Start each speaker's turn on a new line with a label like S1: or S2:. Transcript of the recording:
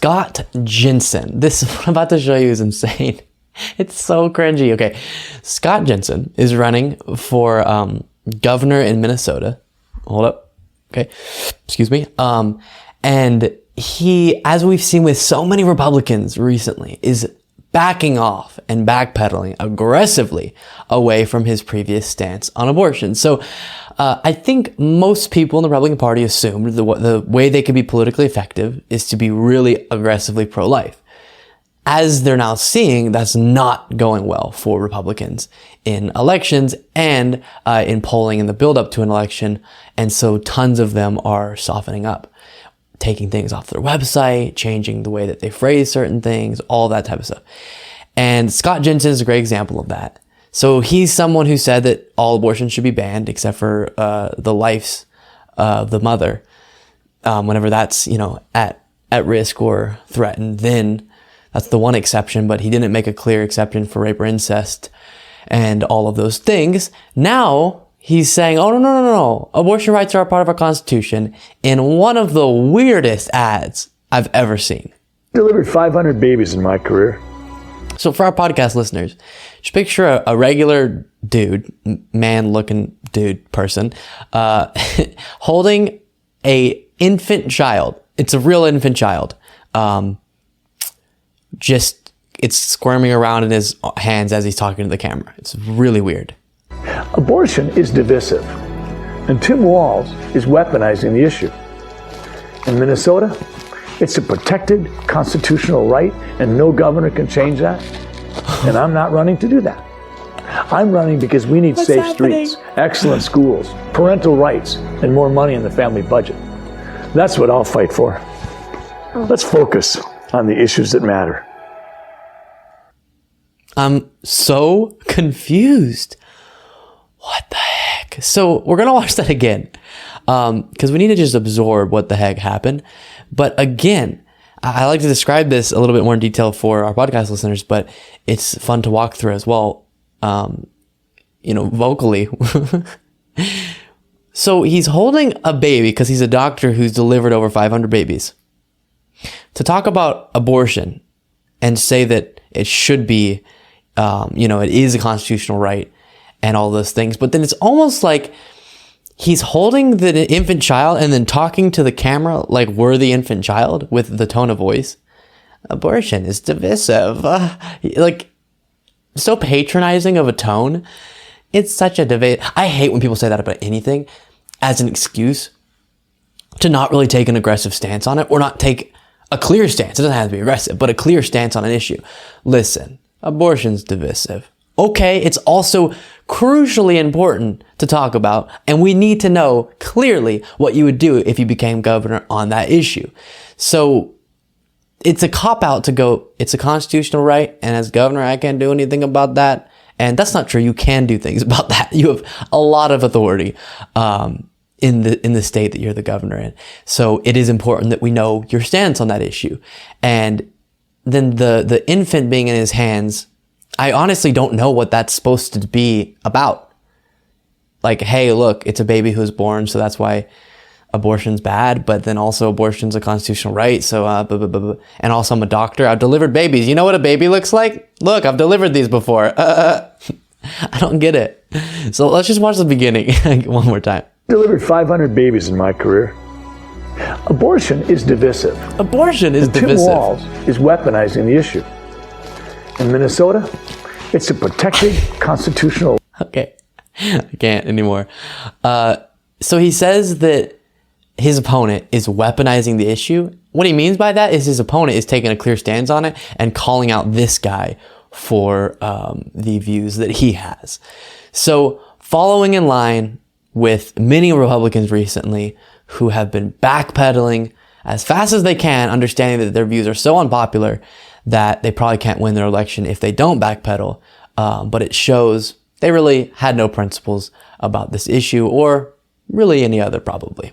S1: Scott Jensen. This, what I'm about to show you is insane. It's so cringy. Okay. Scott Jensen is running for governor in Minnesota. Hold up. Okay. Excuse me. And he, as we've seen with so many Republicans recently, is backing off and backpedaling aggressively away from his previous stance on abortion. So I think most people in the Republican Party assumed the way they could be politically effective is to be really aggressively pro-life. As they're now seeing, that's not going well for Republicans in elections and in polling in the build-up to an election. And so tons of them are softening up, taking things off their website, changing the way that they phrase certain things, all that type of stuff. And Scott Jensen is a great example of that. So he's someone who said that all abortions should be banned except for the lives of the mother. Whenever that's, at risk or threatened, then that's the one exception, but he didn't make a clear exception for rape or incest and all of those things. Now he's saying, oh, no. Abortion rights are a part of our Constitution in one of the weirdest ads I've ever seen.
S2: Delivered 500 babies in my career.
S1: So for our podcast listeners, just picture a regular dude, man-looking dude person, holding a infant child. It's a real infant child. It's squirming around in his hands as he's talking to the camera. It's really weird.
S2: Abortion is divisive, and Tim Walz is weaponizing the issue. In Minnesota, it's a protected constitutional right, and no governor can change that. And I'm not running to do that. I'm running because we need safe streets, excellent schools, parental rights, and more money in the family budget. That's what I'll fight for. Let's focus on the issues that matter.
S1: I'm so confused. What the heck? So we're going to watch that again because we need to just absorb what the heck happened. But again, I like to describe this a little bit more in detail for our podcast listeners, but it's fun to walk through as well, vocally. So he's holding a baby because he's a doctor who's delivered over 500 babies. To talk about abortion and say that it should be, it is a constitutional right and all those things. But then it's almost like he's holding the infant child and then talking to the camera like we're the infant child with the tone of voice. Abortion is divisive. So patronizing of a tone. It's such a debate. I hate when people say that about anything as an excuse to not really take an aggressive stance on it or not take a clear stance. It doesn't have to be aggressive, but a clear stance on an issue. Listen, abortion's divisive. Okay, it's also crucially important to talk about, and we need to know clearly what you would do if you became governor on that issue. So it's a cop-out to go, it's a constitutional right, and as governor, I can't do anything about that. And that's not true. You can do things about that. You have a lot of authority in the state that you're the governor in. So it is important that we know your stance on that issue. And then the infant being in his hands, I honestly don't know what that's supposed to be about. Like, hey, look, it's a baby who's born, so that's why abortion's bad, but then also abortion's a constitutional right, so and also I'm a doctor. I've delivered babies. You know what a baby looks like? Look, I've delivered these before. I don't get it. So let's just watch the beginning one more time.
S2: Delivered 500 babies in my career. Abortion is divisive.
S1: Abortion is divisive.
S2: Tim Walz is weaponizing the issue. In Minnesota, it's a protected constitutional.
S1: Okay, I can't anymore. So he says that his opponent is weaponizing the issue. What he means by that is his opponent is taking a clear stance on it and calling out this guy for the views that he has. So following in line with many Republicans recently who have been backpedaling as fast as they can, understanding that their views are so unpopular that they probably can't win their election if they don't backpedal. But it shows they really had no principles about this issue or really any other probably.